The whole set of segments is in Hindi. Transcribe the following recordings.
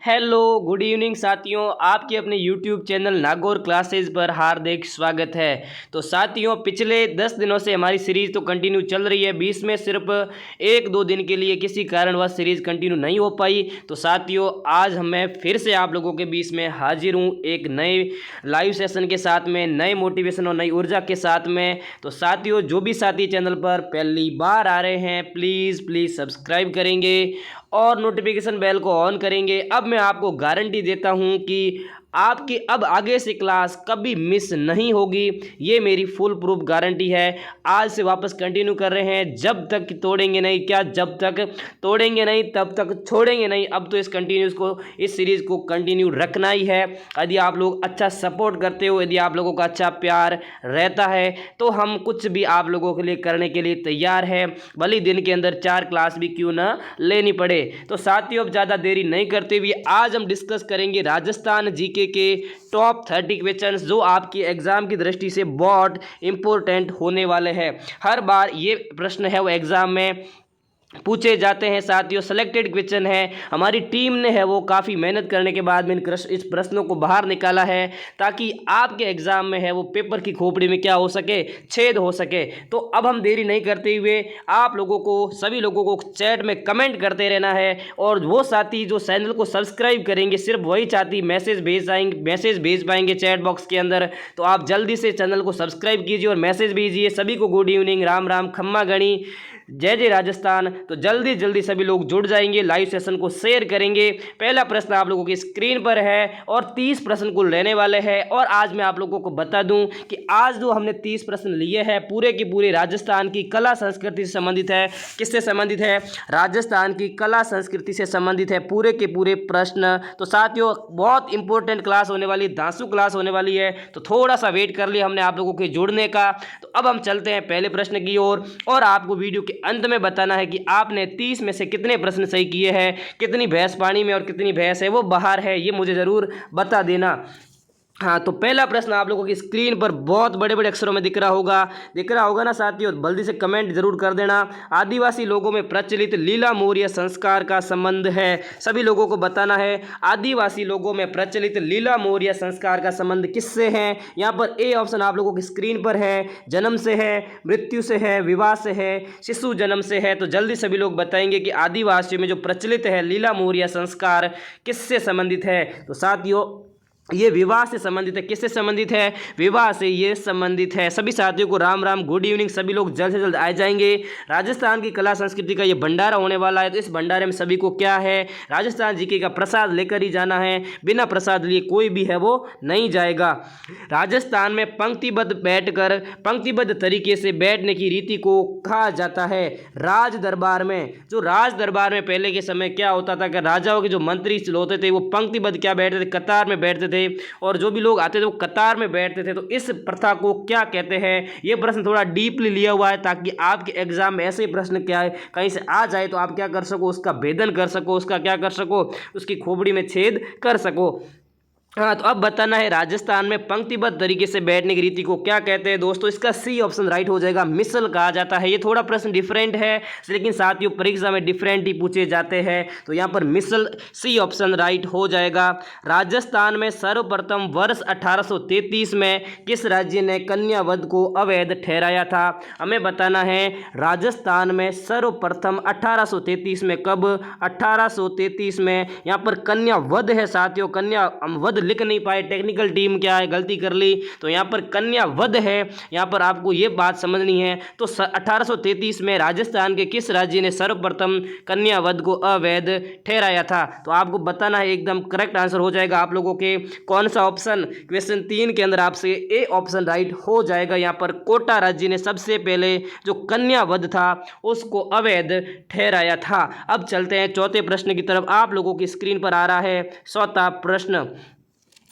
हेलो गुड इवनिंग साथियों, आपके अपने यूट्यूब चैनल नागौर क्लासेस पर हार्दिक स्वागत है। तो साथियों, पिछले 10 दिनों से हमारी सीरीज़ तो कंटिन्यू चल रही है। बीच में सिर्फ 1-2 दिन के लिए किसी कारणवश सीरीज़ कंटिन्यू नहीं हो पाई। तो साथियों, आज मैं फिर से आप लोगों के बीच में हाजिर हूँ एक नए लाइव सेशन के साथ में, नए मोटिवेशन और नई ऊर्जा के साथ में। तो साथियों, जो भी साथी चैनल पर पहली बार आ रहे हैं, प्लीज़ सब्सक्राइब करेंगे और नोटिफिकेशन बेल को ऑन करेंगे। अब मैं आपको गारंटी देता हूं कि आपकी अब आगे से क्लास कभी मिस नहीं होगी। ये मेरी फुल प्रूफ गारंटी है। आज से वापस कंटिन्यू कर रहे हैं, जब तक तोड़ेंगे नहीं। क्या जब तक तोड़ेंगे नहीं तब तक छोड़ेंगे नहीं। अब तो इस सीरीज़ को कंटिन्यू रखना ही है। यदि आप लोग अच्छा सपोर्ट करते हो, यदि आप लोगों का अच्छा प्यार रहता है, तो हम कुछ भी आप लोगों के लिए करने के लिए तैयार है, भले दिन के अंदर 4 क्लास भी क्यों ना लेनी पड़े। तो साथियों, अब ज़्यादा देरी नहीं करते हुए आज हम डिस्कस करेंगे राजस्थान जीके के टॉप 30 क्वेश्चंस, जो आपकी एग्जाम की दृष्टि से बहुत इंपॉर्टेंट होने वाले हैं। हर बार ये प्रश्न है वो एग्जाम में पूछे जाते हैं। साथियों, सिलेक्टेड क्वेश्चन है, हमारी टीम ने है वो काफ़ी मेहनत करने के बाद में इस प्रश्नों को बाहर निकाला है, ताकि आपके एग्जाम में है वो पेपर की खोपड़ी में क्या हो सके, छेद हो सके। तो अब हम देरी नहीं करते हुए आप लोगों को, सभी लोगों को चैट में कमेंट करते रहना है। और वो साथी जो चैनल को सब्सक्राइब करेंगे, सिर्फ वही साथी मैसेज भेज पाएंगे चैट बॉक्स के अंदर। तो आप जल्दी से चैनल को सब्सक्राइब कीजिए और मैसेज भेजिए। सभी को गुड इवनिंग, राम राम, खम्मा गणी, जय जय राजस्थान। तो जल्दी सभी लोग जुड़ जाएंगे, लाइव सेशन को शेयर करेंगे। पहला प्रश्न आप लोगों की स्क्रीन पर है और 30 प्रश्न को लेने वाले हैं। और आज मैं आप लोगों को बता दूं कि आज जो हमने 30 प्रश्न लिए हैं, पूरे की पूरे राजस्थान की कला संस्कृति से संबंधित है। किससे संबंधित है? राजस्थान की कला संस्कृति से संबंधित है पूरे के पूरे प्रश्न। तो साथियों, बहुत इंपॉर्टेंट क्लास होने वाली, धांसू क्लास होने वाली है। तो थोड़ा सा वेट कर लिया हमने आप लोगों के जुड़ने का। तो अब हम चलते हैं पहले प्रश्न की ओर और आपको वीडियो के अंत में बताना है कि आपने 30 में से कितने प्रश्न सही किए हैं, कितनी भैंस पानी में और कितनी भैंस है वो बाहर है, ये मुझे ज़रूर बता देना। हाँ, तो पहला प्रश्न आप लोगों की स्क्रीन पर बहुत बड़े बड़े अक्षरों में दिख रहा होगा ना साथियों, जल्दी से कमेंट जरूर कर देना। आदिवासी लोगों में प्रचलित लीला मौर्य संस्कार का संबंध है। सभी लोगों को बताना है, आदिवासी लोगों में प्रचलित लीला मौर्य संस्कार का संबंध किससे है। यहाँ पर ए ऑप्शन आप लोगों की स्क्रीन पर है, जन्म से है, मृत्यु से है, विवाह से है, शिशु जन्म से है। तो जल्दी सभी लोग बताएंगे कि आदिवासियों में जो प्रचलित है लीला मौर्य संस्कार किससे संबंधित है। तो साथियों, ये विवाह से संबंधित है। किससे संबंधित है? विवाह से ये संबंधित है। सभी साथियों को राम राम, गुड इवनिंग। सभी लोग जल्द से जल्द आ जाएंगे। राजस्थान की कला संस्कृति का ये भंडारा होने वाला है। तो इस भंडारे में सभी को क्या है, राजस्थान जीके का प्रसाद लेकर ही जाना है। बिना प्रसाद लिए कोई भी है वो नहीं जाएगा। राजस्थान में पंक्तिबद्ध तरीके से बैठने की रीति को कहा जाता है राज दरबार में। जो राज दरबार में पहले के समय क्या होता था कि राजाओं के जो मंत्री होते थे वो पंक्तिबद्ध क्या बैठते थे, कतार में बैठते थे। और जो भी लोग आते थे वो कतार में बैठते थे। तो इस प्रथा को क्या कहते हैं? ये प्रश्न थोड़ा डीपली लिया हुआ है, ताकि आपके एग्जाम में ऐसे प्रश्न क्या है कहीं से आ जाए तो आप क्या कर सको, उसका भेदन कर सको, उसका क्या कर सको, उसकी खोपड़ी में छेद कर सको। हाँ, तो अब बताना है राजस्थान में पंक्तिबद्ध तरीके से बैठने की रीति को क्या कहते हैं। दोस्तों, इसका सी ऑप्शन राइट हो जाएगा, मिसल कहा जाता है। ये थोड़ा प्रश्न डिफरेंट है, लेकिन साथियों परीक्षा में डिफरेंट ही पूछे जाते हैं। तो यहाँ पर मिसल, सी ऑप्शन राइट हो जाएगा। राजस्थान में सर्वप्रथम वर्ष 1833 में किस राज्य ने कन्या वध को अवैध ठहराया था? हमें बताना है राजस्थान में सर्वप्रथम 1833 में, कब? 1833 में। यहाँ पर कन्या वध है साथियों, कन्या वध लिख नहीं पाए, टेक्निकल टीम क्या है, गलती कर ली। तो यहाँ पर कन्या वध है, यहाँ पर आपको ये बात समझनी है। तो 1833 में राजस्थान के किस राज्य ने सर्वप्रथम कन्या वध को अवैध ठहराया था? तो आपको बताना है, एकदम करेक्ट आंसर हो जाएगा आप लोगों के कौन सा ऑप्शन। क्वेश्चन 3 के अंदर आपसे ए ऑप्शन राइट हो जाएगा। यहाँ पर कोटा राज्य ने सबसे पहले जो कन्या वध था उसको अवैध ठहराया था। अब चलते हैं चौथे प्रश्न की तरफ। आप लोगों की स्क्रीन पर आ रहा है चौथा प्रश्न।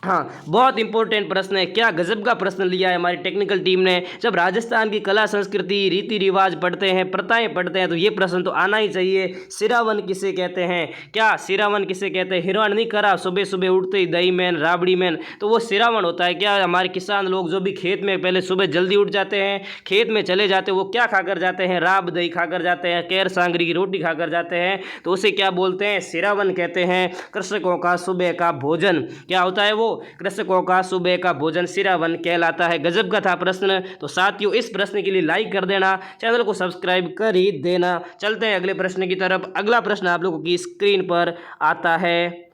हाँ, बहुत इंपॉर्टेंट प्रश्न है। क्या गजब का प्रश्न लिया है हमारी टेक्निकल टीम ने। जब राजस्थान की कला संस्कृति रीति रिवाज पढ़ते हैं, प्रथाएं पढ़ते हैं, तो ये प्रश्न तो आना ही चाहिए। सिरावन किसे कहते हैं? क्या सिरावन किसे कहते हैं? हिरवण नहीं करा सुबह सुबह उठते ही दही मैन राबड़ी मैन, तो वो सिरावन होता है क्या? हमारे किसान लोग जो भी खेत में पहले सुबह जल्दी उठ जाते हैं, खेत में चले जाते हैं, वो क्या खाकर जाते हैं? राब दही खाकर जाते हैं, कैर सांगरी की रोटी खाकर जाते हैं, तो उसे क्या बोलते हैं? सिरावन कहते हैं। कृषकों का सुबह का भोजन क्या होता है? वो कृषकों का सुबह का भोजन सिरावन कहलाता है। गजब का था प्रश्न। तो साथियों, इस प्रश्न के लिए लाइक कर देना, चैनल को सब्सक्राइब कर ही देना। चलते हैं अगले प्रश्न की तरफ। अगला प्रश्न आप लोगों की स्क्रीन पर आता है।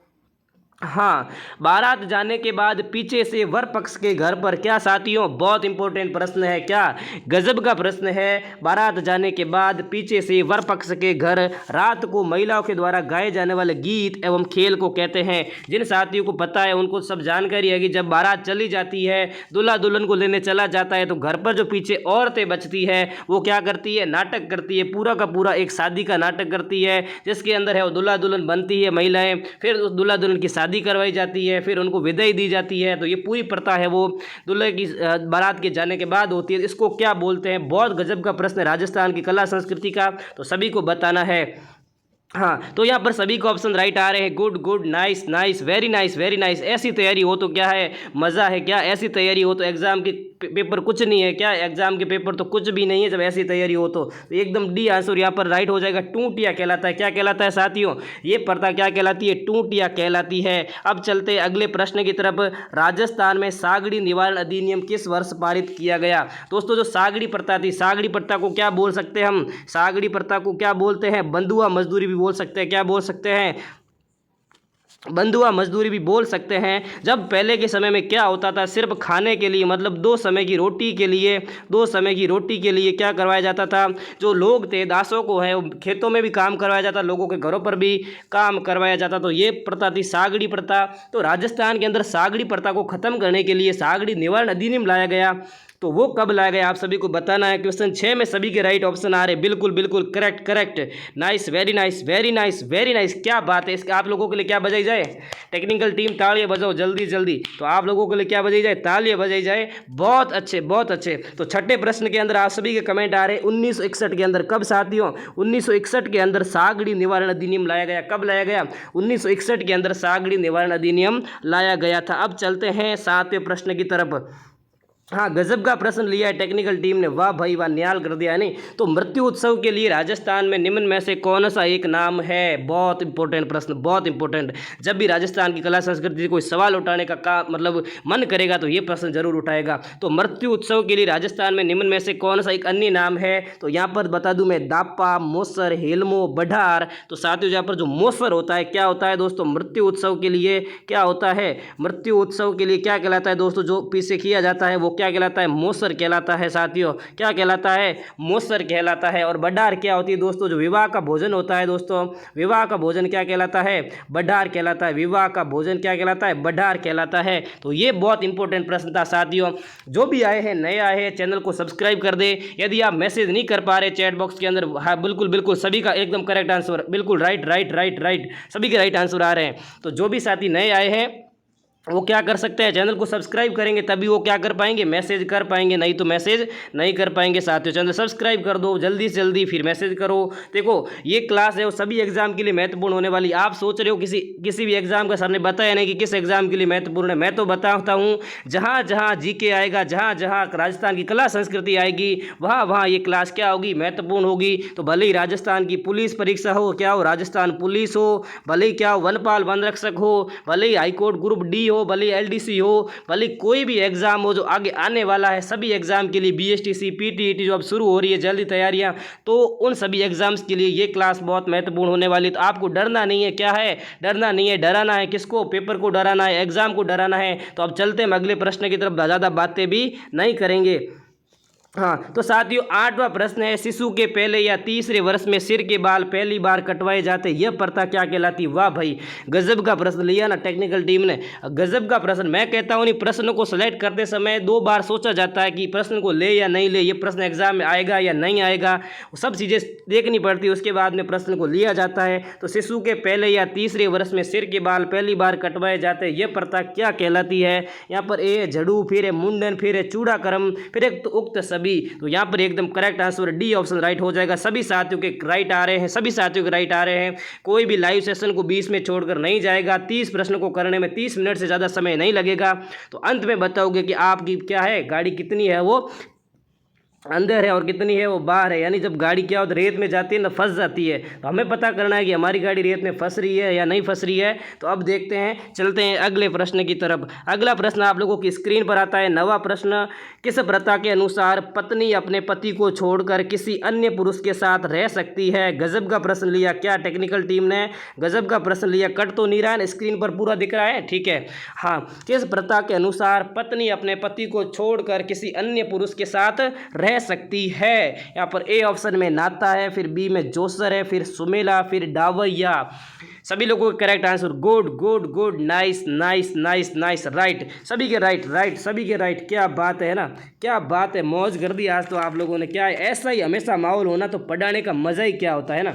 हाँ, बारात जाने के बाद पीछे से वर पक्ष के घर पर क्या साथियों? बहुत इंपॉर्टेंट प्रश्न है। क्या गजब का प्रश्न है। बारात जाने के बाद पीछे से वर पक्ष के घर रात को महिलाओं के द्वारा गाए जाने वाले गीत एवं खेल को कहते हैं। जिन साथियों को पता है उनको सब जानकारी है कि जब बारात चली जाती है, दूल्हा दुल्हन को लेने चला जाता है, तो घर पर जो पीछे औरतें बचती है वो क्या करती है? नाटक करती है। पूरा का पूरा एक शादी का नाटक करती है, जिसके अंदर है वो दूल्हा दुल्हन बनती है महिलाएं, फिर उस दूल्हा दुल्हन की शादी करवाई जाती है, फिर उनको विदाई दी जाती है। तो ये पूरी प्रथा है वो दूल्हे की बारात के जाने के बाद होती है। इसको क्या बोलते हैं? बहुत गजब का प्रश्न है राजस्थान की कला संस्कृति का, तो सभी को बताना है। हाँ, तो यहाँ पर सभी को ऑप्शन राइट आ रहे हैं। Good good, nice nice, very nice very nice. ऐसी तैयारी हो तो क्या है? मज़ा है। क्या ऐसी तैयारी हो तो एग्जाम के पेपर कुछ नहीं है क्या? एग्जाम के पेपर तो कुछ भी नहीं है जब ऐसी तैयारी हो तो एकदम डी आंसर यहाँ पर राइट हो जाएगा। टूटिया कहलाता है। क्या कहलाता है साथियों? ये प्रथा क्या कहलाती है? टूटिया कहलाती है। अब चलते हैं अगले प्रश्न की तरफ। राजस्थान में सागड़ी निवारण अधिनियम किस वर्ष पारित किया गया? दोस्तों, जो सागड़ी प्रथा थी, सागड़ी प्रथा को क्या बोल सकते हैं हम? सागड़ी प्रथा को क्या बोलते हैं? बंधुआ मजदूरी भी बोल सकते हैं। क्या बोल सकते हैं? बंधुआ मजदूरी भी बोल सकते हैं। जब पहले के समय में क्या होता था? सिर्फ खाने के लिए, मतलब 2 समय की रोटी के लिए, 2 समय की रोटी के लिए क्या करवाया जाता था? जो लोग थे, दासों को है, खेतों में भी काम करवाया जाता, लोगों के घरों पर भी काम करवाया जाता। तो ये प्रथा थी सागड़ी प्रथा। तो राजस्थान के अंदर सागड़ी प्रथा को खत्म करने के लिए सागड़ी निवारण अधिनियम लाया गया। तो वो कब लाया गया आप सभी को बताना है। क्वेश्चन 6 में सभी के राइट ऑप्शन आ रहे हैं। बिल्कुल बिल्कुल correct correct, nice, very nice very nice very nice. क्या बात है। इसके आप लोगों के लिए क्या बजाई जाए? टेक्निकल टीम तालियां बजाओ जल्दी जल्दी। तो आप लोगों के लिए क्या बजाई जाए? तालियां बजाई जाए। बहुत अच्छे बहुत अच्छे। तो छठे प्रश्न के अंदर आप सभी के कमेंट आ रहे हैं 1961 के अंदर। कब साथियों? 1961 के अंदर सागड़ी निवारण अधिनियम लाया गया। कब लाया गया? 1961 के अंदर सागड़ी निवारण अधिनियम लाया गया था। अब चलते हैं 7वें प्रश्न की तरफ। हाँ, गजब का प्रश्न लिया है टेक्निकल टीम ने। वाह भाई वाह, निहाल कर दिया है नहीं। तो मृत्यु उत्सव के लिए राजस्थान में निम्न में से कौन सा एक नाम है? बहुत इंपॉर्टेंट प्रश्न, बहुत इंपॉर्टेंट। जब भी राजस्थान की कला संस्कृति से कोई सवाल उठाने का मतलब मन करेगा तो ये प्रश्न जरूर उठाएगा। तो मृत्यु उत्सव के लिए राजस्थान में निम्न में से कौन सा एक अन्य नाम है? तो यहाँ पर बता दूं मैं, दापा, मोसर, हेलमो, बढार। तो साथियों, यहाँ पर जो मोसर होता है क्या होता है दोस्तों? मृत्यु उत्सव के लिए क्या होता है? मृत्यु उत्सव के लिए क्या कहलाता है दोस्तों? जो पीछे किया जाता है वो क्या कहलाता है? मोसर कहलाता है साथियों। क्या कहलाता है? मोसर कहलाता है। और बढार क्या होती है दोस्तों? जो विवाह का भोजन होता है दोस्तों, विवाह का भोजन क्या कहलाता है? बढार कहलाता है। विवाह का भोजन क्या कहलाता है? बढार कहलाता है। तो ये बहुत इंपॉर्टेंट प्रश्न था साथियों। जो भी आए हैं, नए आए हैं, चैनल को सब्सक्राइब कर दे। यदि आप मैसेज नहीं कर पा रहे चैट बॉक्स के अंदर, हाँ बिल्कुल बिल्कुल, सभी का एकदम करेक्ट आंसर, बिल्कुल राइट राइट राइट राइट, सभी के राइट आंसर आ रहे हैं। तो जो भी साथी नए आए हैं वो क्या कर सकते हैं? चैनल को सब्सक्राइब करेंगे तभी वो क्या कर पाएंगे? मैसेज कर पाएंगे, नहीं तो मैसेज नहीं कर पाएंगे साथियों। चैनल सब्सक्राइब कर दो जल्दी से जल्दी, फिर मैसेज करो। देखो, ये क्लास है वो सभी एग्जाम के लिए महत्वपूर्ण होने वाली। आप सोच रहे हो किसी भी एग्जाम का सर ने बताया नहीं कि किस एग्जाम के लिए महत्वपूर्ण है। मैं तो बताता हूँ, जहाँ जहाँ जीके आएगा, जहाँ जहाँ राजस्थान की कला संस्कृति आएगी, वहाँ वहाँ ये क्लास क्या होगी? महत्वपूर्ण होगी। तो भले ही राजस्थान की पुलिस परीक्षा हो, क्या हो, राजस्थान पुलिस हो, भले ही क्या हो, वनपाल वन रक्षक हो, भले ही हाईकोर्ट ग्रुप डी हो, भले एलडीसी हो, भले कोई भी एग्जाम हो जो आगे आने वाला है, सभी एग्जाम के लिए बीएसटीसी पीटीईटी जो अब शुरू हो रही है जल्दी तैयारियां, तो उन सभी एग्जाम्स के लिए ये क्लास बहुत महत्वपूर्ण होने वाली। तो आपको डरना नहीं है। क्या है? डरना नहीं है। डराना है किसको? पेपर को डराना है, एग्जाम को डराना है। तो अब चलते हैं अगले प्रश्न की तरफ, ज़्यादा बातें भी नहीं करेंगे। हाँ, तो साथियों 8वां प्रश्न है, शिशु के पहले या तीसरे वर्ष में सिर के बाल पहली बार कटवाए जाते, यह प्रथा क्या कहलाती। वाह भाई, गजब का प्रश्न लिया ना टेक्निकल टीम ने, गजब का प्रश्न। मैं कहता हूँ इन प्रश्न को सेलेक्ट करते समय 2 बार सोचा जाता है कि प्रश्न को ले या नहीं ले, ये प्रश्न एग्जाम में आएगा या नहीं आएगा, सब चीज़ें देखनी पड़ती है, उसके बाद में प्रश्न को लिया जाता है। तो शिशु के पहले या तीसरे वर्ष में सिर के बाल पहली बार कटवाए जाते, यह प्रथा क्या कहलाती है। यहाँ पर ए झड़ू, फिर है मुंडन, फिर है चूड़ाक्रम, फिर एक तो उक्त सभी। तो यहाँ पर एकदम correct answer D option right हो जाएगा। सभी साथियों के राइट आ रहे हैं, सभी साथियों के राइट आ रहे हैं। कोई भी लाइव सेशन को 20 में छोड़कर नहीं जाएगा। 30 प्रश्न को करने में 30 मिनट से ज़्यादा समय नहीं लगेगा। तो अंत में बताओगे कि आपकी क्या है, गाड़ी कितनी है वो अंदर है और कितनी है वो बाहर है। यानी जब गाड़ी क्या होता है, रेत में जाती है ना, फंस जाती है, तो हमें पता करना है कि हमारी गाड़ी रेत में फंस रही है या नहीं फंस रही है। तो अब देखते हैं, चलते हैं अगले प्रश्न की तरफ। अगला प्रश्न आप लोगों की स्क्रीन पर आता है। 9वां प्रश्न, किस प्रथा के अनुसार पत्नी अपने पति को छोड़कर किसी अन्य पुरुष के साथ रह सकती है। गजब का प्रश्न लिया क्या टेक्निकल टीम ने, गजब का प्रश्न लिया। कट तो नहीं रहा है, स्क्रीन पर पूरा दिख रहा है, ठीक है। हाँ, किस प्रथा के अनुसार पत्नी अपने पति को छोड़कर किसी अन्य पुरुष के साथ रह सकती है। यहाँ पर ए ऑप्शन में नाता है, फिर बी में जोसर है, फिर सुमेला, फिर डावैया। सभी लोगों का correct answer good good good, nice nice nice nice, right, सभी के राइट राइट, सभी के राइट। क्या बात है ना, क्या बात है, मौज कर दी आज तो आप लोगों ने। क्या है, ऐसा ही हमेशा माहौल होना तो पढ़ाने का मज़ा ही क्या होता है ना।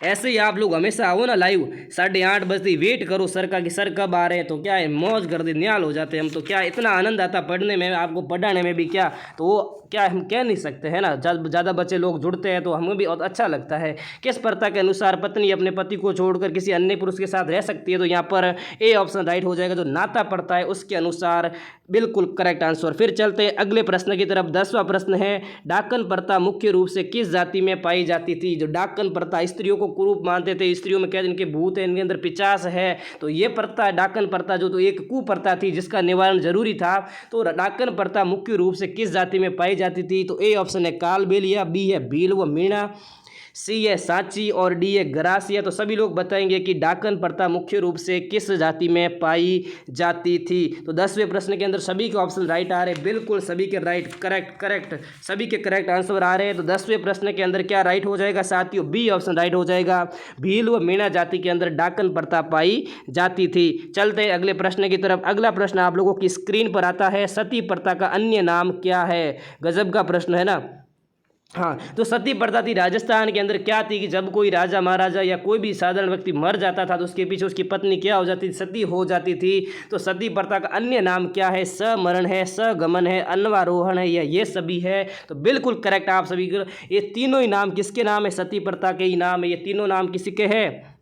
ऐसे ही आप लोग हमेशा आओ ना लाइव, 8:30 बजे वेट करो सर का कि सर कब आ रहे हैं, तो क्या है मौज कर दे, निहाल हो जाते हैं हम तो। क्या इतना आनंद आता पढ़ने में, आपको पढ़ाने में भी, क्या तो वो क्या हम कह नहीं सकते हैं ना। ज़्यादा बच्चे लोग जुड़ते हैं तो हमें भी बहुत अच्छा लगता है। किस प्रथा के अनुसार पत्नी अपने पति को छोड़कर किसी अन्य पुरुष के साथ रह सकती है, तो यहाँ पर ए ऑप्शन राइट हो जाएगा। जो नाता पड़ता है उसके अनुसार, बिल्कुल करेक्ट आंसर। फिर चलते हैं अगले प्रश्न की तरफ। 10वां प्रश्न है, डाकन प्रथा मुख्य रूप से किस जाति में पाई जाती थी। जो डाकन प्रथा, स्त्रियों को कुरूप मानते थे, स्त्रियों में क्या इनके भूत है, इनके अंदर पिचास है, तो ये प्रथा डाकन प्रथा जो तो एक कुप्रथा थी जिसका निवारण जरूरी था। तो डाकन प्रथा मुख्य रूप से किस जाति में पाई जाती थी, तो ए ऑप्शन है कालबेलिया, बी है भील व मीणा, सी है सांची और डी है गरासिया। तो सभी लोग बताएंगे कि डाकन प्रथा मुख्य रूप से किस जाति में पाई जाती थी। तो 10वें प्रश्न के अंदर सभी के ऑप्शन राइट आ रहे हैं, बिल्कुल सभी के राइट, करेक्ट करेक्ट, सभी के करेक्ट आंसर आ रहे हैं। तो 10वें प्रश्न के अंदर क्या राइट हो जाएगा साथियों, बी ऑप्शन राइट हो जाएगा। भील व मीणा जाति के अंदर डाकन प्रथा पाई जाती थी। चलते हैं अगले प्रश्न की तरफ। अगला प्रश्न आप लोगों की स्क्रीन पर आता है, सती प्रथा का अन्य नाम क्या है। गजब का प्रश्न है ना। हाँ, तो सती प्रथा थी राजस्थान के अंदर क्या थी कि जब कोई राजा महाराजा या कोई भी साधारण व्यक्ति मर जाता था तो उसके पीछे उसकी पत्नी क्या हो जाती थी, सती हो जाती थी। तो सती प्रथा का अन्य नाम क्या है, समरण है, सगमन है, अन्वारोहण है, या ये सभी है। तो बिल्कुल करेक्ट आप सभी, ये तीनों ही नाम किसके नाम है, सती प्रथा के ही नाम है। ये तीनों नाम किसी के हैं,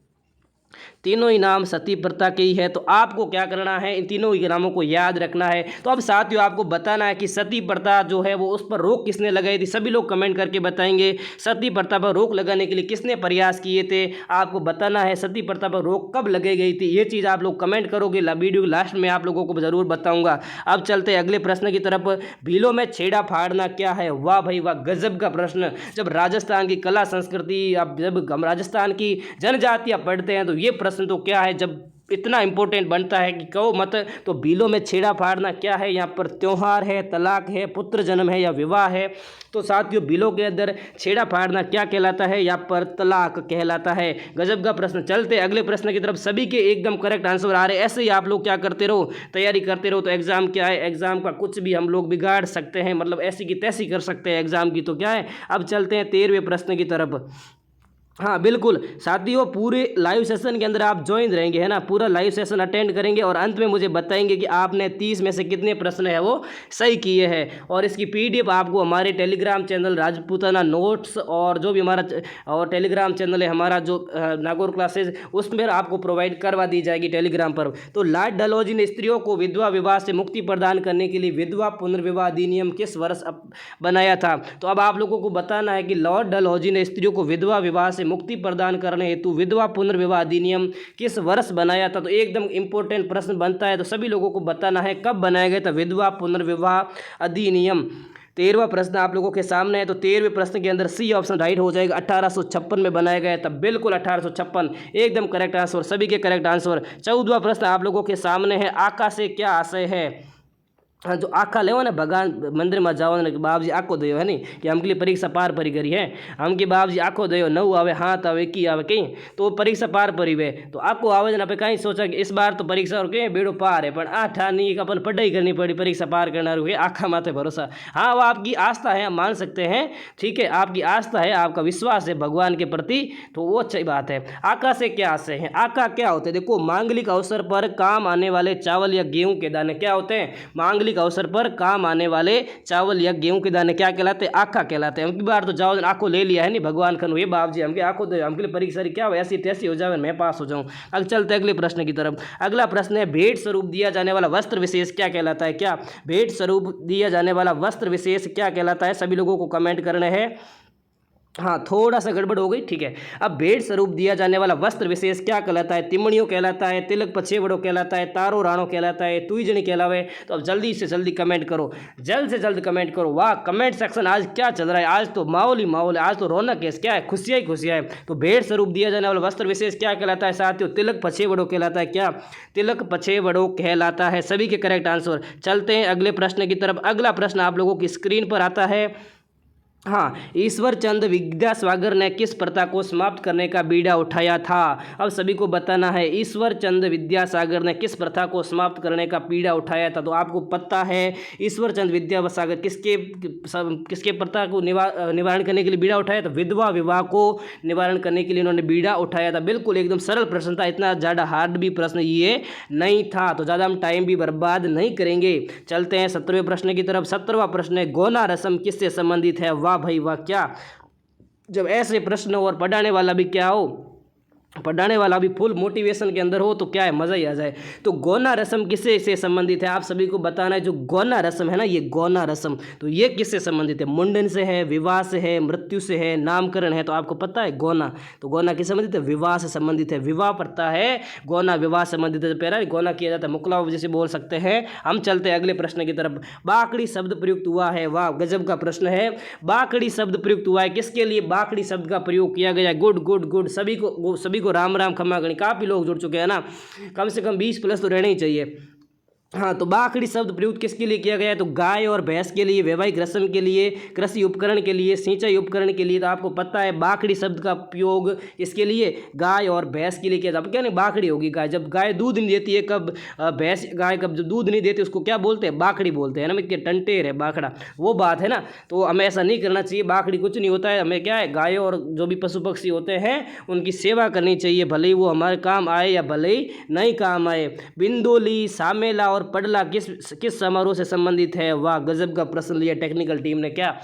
तीनों ही नाम सती प्रथा के ही है। तो आपको क्या करना है, इन तीनों ही नामों को याद रखना है। तो अब साथियों आपको बताना है कि सती प्रथा जो है वो उस पर रोक किसने लगाई थी। सभी लोग कमेंट करके बताएंगे सती प्रथा पर रोक लगाने के लिए किसने प्रयास किए थे। आपको बताना है सती प्रथा पर रोक कब लगाई गई थी, ये चीज़ आप लोग कमेंट करोगे। वीडियो लास्ट में आप लोगों को ज़रूर बताऊँगा। अब चलते अगले प्रश्न की तरफ। भीलों में छेड़ा फाड़ना क्या है। वाह भाई वाह, गजब का प्रश्न। जब राजस्थान की कला संस्कृति, अब जब हम राजस्थान की जनजातियाँ पढ़ते हैं तो ये प्रश्न तो क्या है, जब इतना इंपॉर्टेंट बनता है कि कहो मत। तो भीलों में छेड़ा फाड़ना क्या है, यहाँ पर त्योहार है, तलाक है, पुत्र जन्म है या विवाह है। तो साथियों भीलों के अंदर छेड़ा फाड़ना क्या कहलाता है, यहाँ पर तलाक कहलाता है। गजब का प्रश्न। चलते अगले प्रश्न की तरफ। सभी के एकदम करेक्ट आंसर आ रहे हैं। ऐसे ही आप लोग क्या करते रहो, तैयारी करते रहो। तो एग्जाम क्या है, एग्जाम का कुछ भी हम लोग बिगाड़ सकते हैं, मतलब ऐसी की तैसी कर सकते हैं एग्जाम की। तो क्या है, अब चलते हैं 13वें प्रश्न की तरफ। हाँ बिल्कुल साथियों, पूरे लाइव सेशन के अंदर आप ज्वाइन रहेंगे, है ना, पूरा लाइव सेशन अटेंड करेंगे और अंत में मुझे बताएंगे कि आपने 30 में से कितने प्रश्न है वो सही किए हैं। और इसकी पीडीएफ आपको हमारे टेलीग्राम चैनल राजपूताना नोट्स और जो भी हमारा और टेलीग्राम चैनल है हमारा जो नागौर क्लासेज, उसमें आपको प्रोवाइड करवा दी जाएगी टेलीग्राम पर। तो लॉर्ड डलहौजी ने स्त्रियों को विधवा विवाह से मुक्ति प्रदान करने के लिए विधवा पुनर्विवाह अधिनियम किस वर्ष बनाया था। तो अब आप लोगों को बताना है कि लॉर्ड डलहौजी ने स्त्रियों को विधवा विवाह से मुक्ति प्रदान करने हेतु विधवा पुनर्विवाह अधिनियम किस वर्ष बनाया था। तो एकदम इंपॉर्टेंट प्रश्न बनता है, तो सभी लोगों को बताना है कब बनाया गया था विधवा पुनर्विवाह अधिनियम। 13वां प्रश्न आप लोगों के सामने है। तो 13वें प्रश्न के अंदर सी ऑप्शन राइट हो जाएगा। 1856 में बनाया गया था, बिल्कुल 1856 एकदम करेक्ट आंसर, सभी के करेक्ट आंसर। 14वां प्रश्न आप लोगों के सामने है। आका से क्या आशय है। हाँ, जो आखा लेवो ने भगवान मंदिर में जाओ ने बाबजी आखो दयो है नहीं कि हमके लिए परीक्षा पार परी करी है हमके बाबजी आखो दयो 9 आवे 7 आवे 21 आवे कहीं तो परीक्षा पार परी वे तो आखो आवे ना पे कहीं सोचा कि इस बार तो परीक्षा और कहीं बेड़ो पार है पर आठा नहीं अपन पढ़ाई करनी पड़ी परीक्षा पार करना रुके आखा माथे भरोसा। हाँ, वो आपकी आस्था है, हम मान सकते हैं, ठीक है, आपकी आस्था है, आपका विश्वास है भगवान के प्रति, तो वो अच्छी बात है। आका से क्या आशय है? आका क्या होते हैं? देखो, मांगलिक अवसर पर काम आने वाले चावल या गेहूं के दाने क्या होते हैं? मांगलिक अवसर पर काम आने वाले चावल या गेहूं के दाने क्या कहलाते हैं? आखा कहलाते हैं। हम की बार तो जाओ आखो ले लिया है नहीं भगवान खन ये बाप जी हमके आखो दे हमके लिए परीक्षा क्या हो ऐसी तैसी हो जाए मैं पास हो जाऊं। अब चलते अगले प्रश्न की तरफ। अगला प्रश्न है भेंट स्वरूप दिया जाने वाला वस्त्र विशेष क्या कहलाता है? क्या भेंट स्वरूप दिया जाने वाला वस्त्र विशेष क्या कहलाता है? सभी लोगों को कमेंट करने हैं। हाँ, थोड़ा सा गड़बड़ हो गई, ठीक है। अब भेंट स्वरूप दिया जाने वाला वस्त्र विशेष क्या कहलाता है? तिमणियों कहलाता है, तिलक पछेवड़ो कहलाता है, तारो राणो कहलाता है, तुईजनी कहलावे। तो अब जल्दी से जल्दी कमेंट करो, जल्द से जल्द कमेंट करो। वाह, कमेंट सेक्शन आज क्या चल रहा है? आज तो माहौल ही माहौल है, आज तो रौनक है, क्या है, खुशियाँ ही खुशियाँ है। तो भेंट स्वरूप दिया जाने वाला वस्त्र विशेष क्या कहलाता है साथियों? तिलक पछेवड़ो कहलाता है। क्या? तिलक पछेवड़ो कहलाता है। सभी के करेक्ट आंसर। चलते हैं अगले प्रश्न की तरफ। अगला प्रश्न आप लोगों की स्क्रीन पर आता है। हाँ, ईश्वर चंद विद्यासागर ने किस प्रथा को समाप्त करने का बीड़ा उठाया था? अब सभी को बताना है, ईश्वर चंद विद्यासागर ने किस प्रथा को समाप्त करने का बीड़ा उठाया था? तो आपको पता है ईश्वर चंद विद्यासागर किसके प्रथा को निवारण करने के लिए बीड़ा उठाया था? विधवा विवाह को निवारण करने के लिए उन्होंने बीड़ा उठाया था। बिल्कुल एकदम सरल प्रश्न था, इतना ज़्यादा हार्ड भी प्रश्न ये नहीं था, तो ज़्यादा हम टाइम भी बर्बाद नहीं करेंगे। चलते हैं 17वें प्रश्न की तरफ। 17वां प्रश्न है, गौना रस्म किससे संबंधित है? वाह भाई वाह, क्या जब ऐसे प्रश्न और पढ़ाने वाला भी क्या हो, पढ़ाने वाला भी फुल मोटिवेशन के अंदर हो तो क्या है, मज़ा ही आ जाए। तो गौना रस्म किससे से संबंधित है? आप सभी को बताना है। जो गौना रस्म है ना, ये गौना रस्म तो ये किससे संबंधित है? मुंडन से है, विवाह से है, मृत्यु से है, नामकरण है। तो आपको पता है गौना, तो गौना किस संबंधित है? विवाह से संबंधित है। विवाह प्रथा है, गौना विवाह संबंधित है। पहला गौना किया जाता है, मुकलाव जैसे बोल सकते हैं हम। चलते हैं अगले प्रश्न की तरफ। बाकड़ी शब्द प्रयुक्त हुआ है। वाह, गजब का प्रश्न है। बाकड़ी शब्द प्रयुक्त हुआ है, किसके लिए बाकड़ी शब्द का प्रयोग किया गया? गुड गुड गुड, सभी को राम राम खम्मा गणी। काफ़ी लोग जुड़ चुके हैं ना, कम से कम 20 प्लस तो रहने ही चाहिए। हाँ, तो बाकड़ी शब्द प्रयुक्त किसके लिए किया गया है? तो गाय और भैंस के लिए, वैवाहिक रस्म के लिए, कृषि उपकरण के लिए, सिंचाई उपकरण के लिए। तो आपको पता है बाकड़ी शब्द का प्रयोग इसके लिए गाय और भैंस के लिए किया जाता है। क्या नहीं, बाकड़ी होगी गाय। जब गाय दूध नहीं देती है, कब भैंस गाय कब जब दूध नहीं देती उसको क्या बोलते हैं? बाकड़ी बोलते हैं ना, मैं टंटेर है बाकड़ा, वो बात है ना। तो हमें ऐसा नहीं करना चाहिए, बाकड़ी कुछ नहीं होता है। हमें क्या है, गाय और जो भी पशु पक्षी होते हैं उनकी सेवा करनी चाहिए, भले ही वो हमारे काम आए या भले ही नहीं काम आए। बिंदोली, सामेला और पडला किस समारोह से संबंधित है? वाह, गजब का प्रश्न लिया टेक्निकल टीम ने। क्या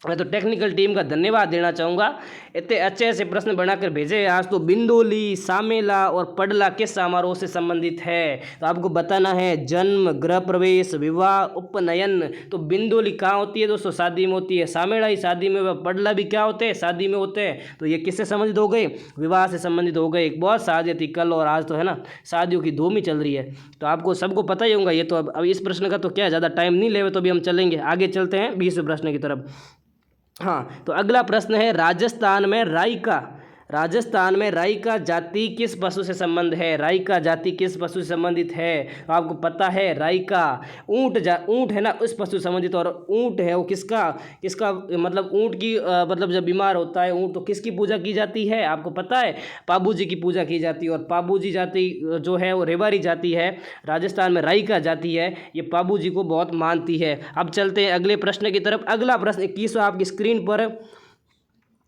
मैं तो टेक्निकल टीम का धन्यवाद देना चाहूँगा, इतने अच्छे से प्रश्न बनाकर भेजे आज। तो बिंदोली, सामेला और पडला किस समारोह से संबंधित है? तो आपको बताना है, जन्म, गृह प्रवेश, विवाह, उपनयन। तो बिंदोली कहाँ होती है दोस्तों? शादी में होती है। सामेला ही शादी में, पडला भी क्या होते हैं? शादी में होते हैं। तो ये किससे संबंधित हो गए? विवाह से संबंधित हो गए। एक बहुत शादी थी कल और आज, तो है ना, शादियों की धूम ही चल रही है, तो आपको सबको पता ही होगा ये तो। अब इस प्रश्न का तो क्या ज़्यादा टाइम नहीं लेवे, तो अभी हम चलेंगे आगे। चलते हैं 20वें प्रश्न की तरफ। हाँ, तो अगला प्रश्न है, राजस्थान में राइका जाति किस पशु से संबंध है? राइका जाति किस पशु से संबंधित है? तो आपको पता है राइका ऊँट है ना, उस पशु से संबंधित। और ऊँट है वो किसका मतलब ऊँट की मतलब जब बीमार होता है ऊँट तो किसकी पूजा की जाती है? आपको पता है पाबू जी की पूजा की जाती है। और पाबू जी जाति जो है वो रेवाड़ी जाति है, राजस्थान में राइका जाति है, ये पाबू जी को बहुत मानती है। अब चलते हैं अगले प्रश्न की तरफ। अगला प्रश्न 21वां आपकी स्क्रीन पर।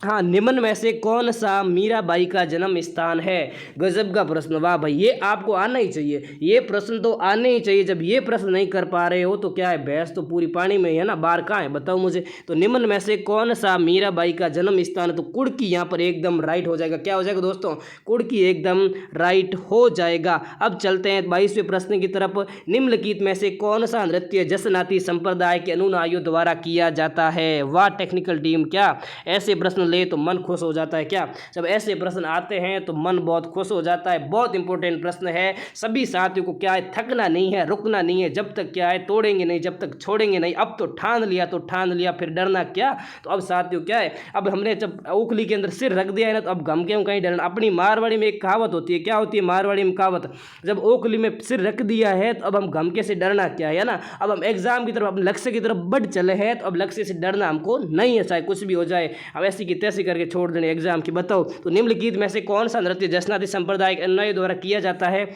हाँ, निम्न में से कौन सा मीराबाई का जन्म स्थान है? गजब का प्रश्न। वाह भाई, ये आपको आना ही चाहिए, ये प्रश्न तो आने ही चाहिए। जब ये प्रश्न नहीं कर पा रहे हो तो क्या है, भैंस तो पूरी पानी में ही है ना, बाहर कहाँ है बताओ मुझे। तो निम्न में से कौन सा मीराबाई का जन्म स्थान है? तो कुड़की यहाँ पर एकदम राइट हो जाएगा। क्या हो जाएगा दोस्तों? कुड़की एकदम राइट हो जाएगा। अब चलते हैं 22वें प्रश्न की तरफ। निम्नलिखित में से कौन सा नृत्य जसनाती संप्रदाय के अनुयायियों द्वारा किया जाता है? वाह टेक्निकल टीम, क्या ऐसे प्रश्न ले तो मन खुश हो जाता है। क्या जब ऐसे प्रश्न आते हैं तो मन बहुत खुश हो जाता है। बहुत इंपॉर्टेंट प्रश्न है। सभी साथियों को क्या है, थकना नहीं है, रुकना नहीं है, जब तक क्या है तोड़ेंगे नहीं, जब तक छोड़ेंगे नहीं। अब तो ठान लिया तो ठान लिया, फिर डरना क्या। तो अब साथियों क्या है, अब हमने जब ओखली के अंदर सिर रख दिया है ना, तो अब गम के हम कहीं डरना। अपनी मारवाड़ी में एक कहावत होती है, क्या होती है मारवाड़ी में कहावत, जब ओखली में सिर रख दिया है तो अब हम गम के से डरना क्या है ना। अब हम एग्जाम की तरफ, अपने लक्ष्य की तरफ बढ़ चले हैं, तो अब लक्ष्य से डरना हमको नहीं है, चाहे कुछ भी हो जाए। अब ऐसी की तैसी करके छोड़ देने एग्जाम की। बताओ तो निम्नलिखित में से कौन सा नृत्य जसनाती सांप्रदायिक अनुयायी द्वारा किया जाता है।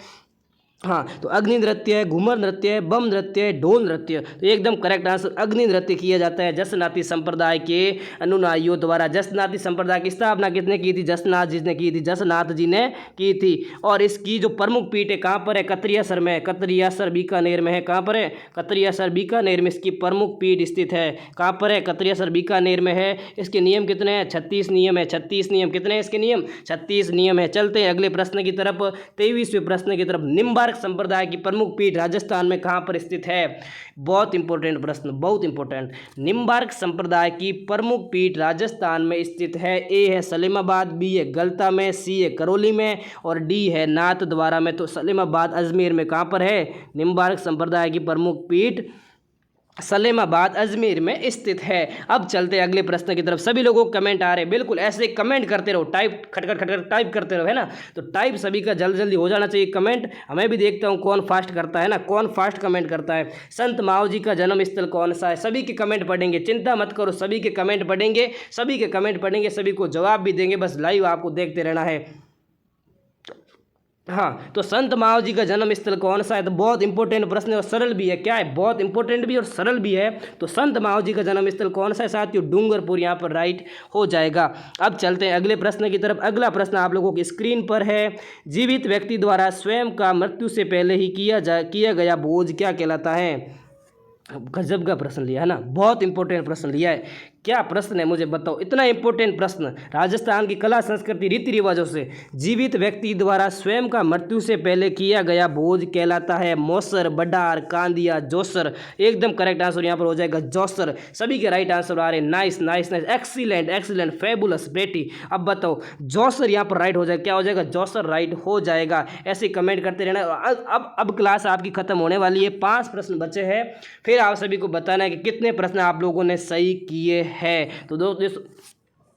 हाँ, तो अग्नि नृत्य है, घूमर नृत्य है, बम नृत्य है, ढोल नृत्य। तो एकदम करेक्ट आंसर अग्नि नृत्य किया जाता है जसनाती संप्रदाय के अनुयायियों द्वारा। जसनाती संप्रदाय की स्थापना किसने की थी, जसनाथ जी ने की थी, जसनाथ जी ने की थी। और इसकी जो प्रमुख पीठ है कहाँ पर है, कतरियासर में, कतरियासर बीकानेर में है। कहाँ पर है, कतरियासर बीकानेर में इसकी प्रमुख पीठ स्थित है। कहाँ पर है, कतरियासर बीकानेर में है। इसके नियम कितने हैं, 36 नियम है। 36 नियम कितने हैं इसके नियम, 36 नियम है। चलते हैं अगले प्रश्न की तरफ, 23वें प्रश्न की तरफ। निम्बार्क संप्रदाय की प्रमुख पीठ राजस्थान में कहां पर स्थित है। बहुत इंपॉर्टेंट प्रश्न, बहुत इंपॉर्टेंट। निम्बार्क संप्रदाय की प्रमुख पीठ राजस्थान में स्थित है। ए है सलीमाबाद, बी है गलता में, सी है करौली में और डी है नाथद्वारा में। तो सलीमाबाद अजमेर में कहां पर है, निम्बार्क संप्रदाय की प्रमुख पीठ सलेमाबाद अजमेर में स्थित है। अब चलते अगले प्रश्न की तरफ। सभी लोगों को कमेंट आ रहे हैं, बिल्कुल ऐसे कमेंट करते रहो, टाइप खटखट खटखट टाइप करते रहो, है ना। तो टाइप सभी का जल्दी जल्दी हो जाना चाहिए कमेंट। हमें भी देखता हूँ कौन फास्ट करता है ना, कौन फास्ट कमेंट करता है। संत माओ जी का जन्म स्थल कौन सा है, सभी के कमेंट पढ़ेंगे, चिंता मत करो, सभी के कमेंट पढ़ेंगे, सभी के कमेंट पढ़ेंगे, सभी को जवाब भी देंगे, बस लाइव आपको देखते रहना है। हाँ, तो संत माओ जी का जन्म स्थल कौन सा है, तो बहुत इंपॉर्टेंट प्रश्न है और सरल भी है। क्या है, बहुत इंपॉर्टेंट भी और सरल भी है। तो संत माओ जी का जन्म स्थल कौन सा है साथियों, डूंगरपुर, यहाँ पर राइट हो जाएगा। अब चलते हैं अगले प्रश्न की तरफ। अगला प्रश्न आप लोगों की स्क्रीन पर है। जीवित व्यक्ति द्वारा स्वयं का मृत्यु से पहले ही किया गया भोज क्या कहलाता है। गजब का प्रश्न लिया है ना, बहुत इंपॉर्टेंट प्रश्न लिया है। क्या प्रश्न है मुझे बताओ, इतना इंपॉर्टेंट प्रश्न। राजस्थान की कला संस्कृति रीति रिवाजों से जीवित व्यक्ति द्वारा स्वयं का मृत्यु से पहले किया गया भोज कहलाता है मौसर, बडार, कांदिया, जोसर। एकदम करेक्ट आंसर यहाँ पर हो जाएगा जोसर। सभी के राइट आंसर आ रहे हैं। Nice nice nice, excellent excellent, fabulous, बेटी। अब बताओ जोसर यहाँ पर राइट हो जाएगा, क्या हो जाएगा, जोसर राइट हो जाएगा। ऐसे कमेंट करते रहना। अब क्लास आपकी खत्म होने वाली है, 5 प्रश्न बचे हैं। फिर आप सभी को बताना है कि कितने प्रश्न आप लोगों ने सही किए है। तो दोस्तों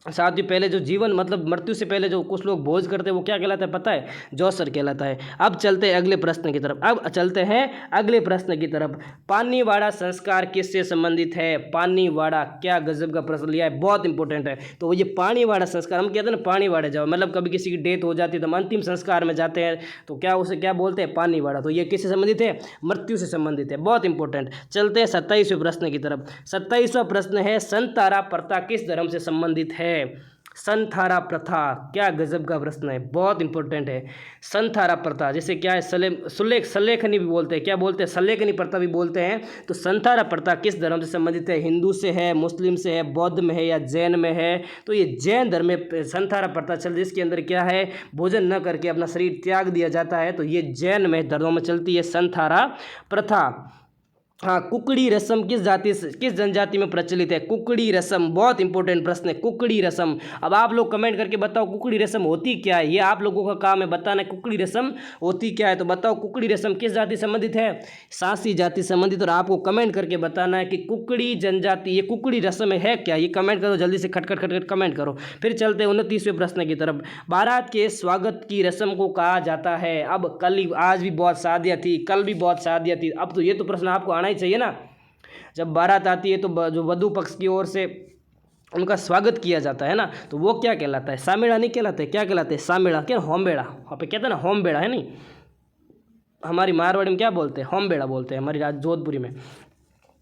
साथ ही पहले जो जीवन मतलब मृत्यु से पहले जो कुछ लोग भोज करते हैं वो क्या कहलाता है पता है, जोसर कहलाता है। अब चलते हैं अगले प्रश्न की तरफ। अब चलते हैं अगले प्रश्न की तरफ। पानीवाड़ा संस्कार किससे संबंधित है। पानीवाड़ा, क्या गजब का प्रश्न लिया है, बहुत इंपॉर्टेंट है। तो ये पानीवाड़ा संस्कार, हम कहते हैं ना पानीवाड़े जाओ, मतलब कभी किसी की डेथ हो जाती है तो हम अंतिम संस्कार में जाते हैं, तो क्या उसे क्या बोलते हैं, पानीवाड़ा। तो ये किससे संबंधित है, मृत्यु से संबंधित है, बहुत इंपॉर्टेंट। चलते हैं 27वें प्रश्न की तरफ। 27वां प्रश्न है, संतारा प्रथा किस धर्म से संबंधित है। संथारा प्रथा, क्या गजब का प्रश्न है, बहुत इंपॉर्टेंट है। संथारा प्रथा जैसे क्या है, सलेखनी भी बोलते हैं, क्या बोलते हैं, सलेखनी प्रथा भी बोलते हैं। तो संथारा प्रथा किस धर्म से संबंधित है, हिंदू से है, मुस्लिम से है, बौद्ध में है या जैन में है। तो ये जैन धर्म में संथारा प्रथा चल, जिसके अंदर क्या है, भोजन न करके अपना शरीर त्याग दिया जाता है। तो ये जैन में धर्मों में चलती है संथारा प्रथा। हाँ, कुकड़ी रस्म किस जनजाति में प्रचलित है। कुकड़ी रस्म, बहुत इंपॉर्टेंट प्रश्न है, कुकड़ी रस्म। अब आप लोग कमेंट करके बताओ कुकड़ी रस्म होती क्या है, ये आप लोगों का काम है बताना कुकड़ी रस्म होती क्या है। तो बताओ कुकड़ी रस्म किस जाति संबंधित है, सांसी जाति संबंधित। और आपको कमेंट करके बताना है कि कुकड़ी जनजाति, ये कुकड़ी रस्म है क्या, ये कमेंट करो जल्दी से, खटखट खटखट कमेंट करो। फिर चलते हैं 29वें प्रश्न की तरफ। बारात के स्वागत की रस्म को कहा जाता है। अब आज भी बहुत शादियाँ थी, कल भी बहुत शादियाँ थी, अब तो ये तो प्रश्न आपको आना ही चाहिए ना। जब बारात आती है तो जो वधू पक्ष की ओर से उनका स्वागत किया जाता है ना, तो वो क्या कहलाता है, सामेड़ा नहीं कहलाता है, क्या कहलाते हैं, सामेड़ा, क्या होमबेड़ा, वहाँ पे कहते हैं ना होमबेड़ा, है नहीं, हमारी मारवाड़ी में क्या बोलते हैं, होमबेड़ा बोलते हैं, हमारी जोधपुरी में,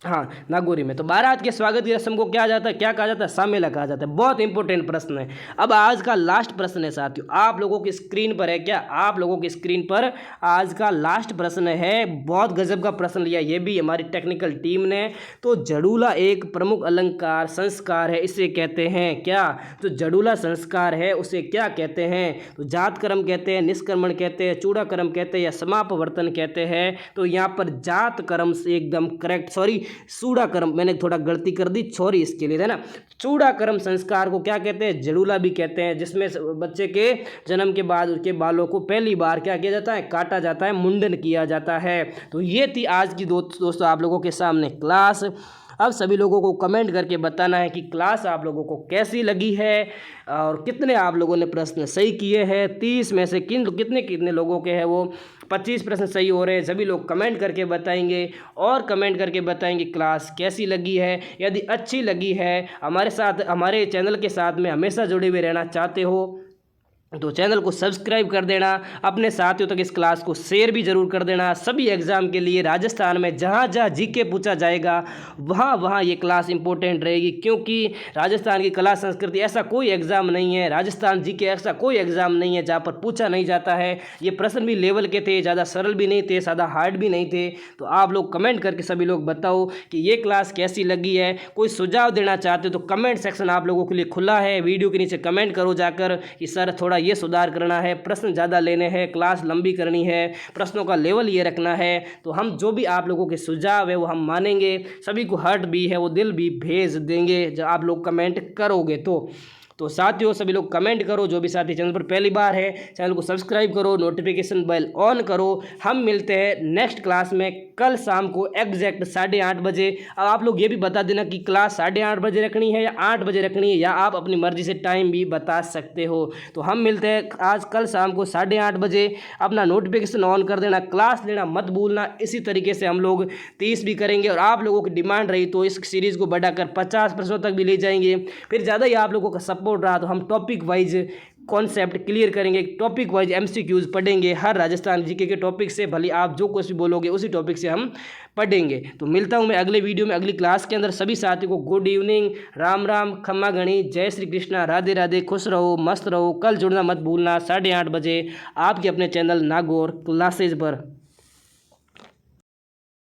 हाँ नागौरी में। तो बारात के स्वागत की रस्म को क्या जाता है, क्या कहा जाता है, सामेला कहा जाता है। बहुत इंपॉर्टेंट प्रश्न है। अब आज का लास्ट प्रश्न है साथियों, आप लोगों की स्क्रीन पर है, क्या आप लोगों की स्क्रीन पर आज का लास्ट प्रश्न है। बहुत गजब का प्रश्न लिया, ये भी हमारी टेक्निकल टीम ने। तो जड़ूला एक प्रमुख अलंकार संस्कार है, इसे कहते हैं क्या। तो जड़ूला संस्कार है उसे क्या कहते हैं, तो जात कर्म कहते हैं, निष्कर्मण कहते हैं, चूड़ा कर्म कहते हैं या समापवर्तन कहते हैं। तो यहाँ पर जात कर्म से एकदम करेक्ट, सॉरी चूड़ा कर्म, मैंने थोड़ा गलती कर दी, सॉरी इसके लिए, है ना। चूड़ा कर्म संस्कार को क्या कहते हैं? जड़ूला भी कहते हैं, जिसमें बच्चे के जन्म के बाद उसके बालों को पहली बार क्या किया जाता है? काटा जाता है, मुंडन किया जाता है। तो ये थी आज की दोस्तों आप लोगों के सामने क्लास। अब सभी लोगों को कमेंट करके बताना है कि क्लास आप लोगों को कैसी लगी है और कितने आप लोगों ने प्रश्न सही किए हैं। 30 में से कितने लोगों के हैं वो 25 प्रश्न सही हो रहे हैं। सभी लोग कमेंट करके बताएंगे और कमेंट करके बताएंगे क्लास कैसी लगी है। यदि अच्छी लगी है, हमारे चैनल के साथ में हमेशा जुड़े हुए रहना चाहते हो तो चैनल को सब्सक्राइब कर देना, अपने साथियों तक इस क्लास को शेयर भी ज़रूर कर देना। सभी एग्ज़ाम के लिए राजस्थान में जहाँ जहाँ जीके पूछा जाएगा वहाँ ये क्लास इंपॉर्टेंट रहेगी, क्योंकि राजस्थान की कला संस्कृति ऐसा कोई एग्ज़ाम नहीं है, राजस्थान जीके ऐसा कोई एग्ज़ाम नहीं है जहाँ पर पूछा नहीं जाता है। ये प्रश्न भी लेवल के थे, ज़्यादा सरल भी नहीं थे, ज़्यादा हार्ड भी नहीं थे। तो आप लोग कमेंट करके सभी लोग बताओ कि ये क्लास कैसी लगी है। कोई सुझाव देना चाहते हो तो कमेंट सेक्शन आप लोगों के लिए खुला है। वीडियो के नीचे कमेंट करो जाकर कि सर थोड़ा ये सुधार करना है, प्रश्न ज़्यादा लेने हैं, क्लास लंबी करनी है, प्रश्नों का लेवल ये रखना है। तो हम जो भी आप लोगों के सुझाव है वो हम मानेंगे, सभी को हार्ट भी है वो दिल भी भेज देंगे जब आप लोग कमेंट करोगे। तो साथियों सभी लोग कमेंट करो, जो भी साथी चैनल पर पहली बार है चैनल को सब्सक्राइब करो, नोटिफिकेशन बेल ऑन करो। हम मिलते हैं नेक्स्ट क्लास में कल शाम को एग्जैक्ट 8:30 बजे। अब आप लोग ये भी बता देना कि क्लास 8:30 बजे रखनी है या 8 बजे रखनी है, या आप अपनी मर्जी से टाइम भी बता सकते हो। तो हम मिलते हैं कल शाम को 8:30 बजे। अपना नोटिफिकेशन ऑन कर देना, क्लास लेना मत भूलना। इसी तरीके से हम लोग 30 भी करेंगे और आप लोगों की डिमांड रही तो इस सीरीज़ को बढ़ाकर 50 प्रश्नों तक भी ले जाएंगे। फिर ज़्यादा ही आप लोगों का सपोर्ट रहा तो हम टॉपिक वाइज कॉन्सेप्ट क्लियर करेंगे, टॉपिक वाइज MCQs पढ़ेंगे हर राजस्थान जीके के टॉपिक से। भले आप जो कुछ भी बोलोगे उसी टॉपिक से हम पढ़ेंगे। तो मिलता हूं मैं अगले वीडियो में, अगली क्लास के अंदर। सभी साथियों को गुड इवनिंग, राम राम, खम्मा गणी, जय श्री कृष्णा, राधे राधे, खुश रहो, मस्त रहो। कल जुड़ना मत भूलना 8:30 बजे आपके अपने चैनल नागौर क्लासेज पर।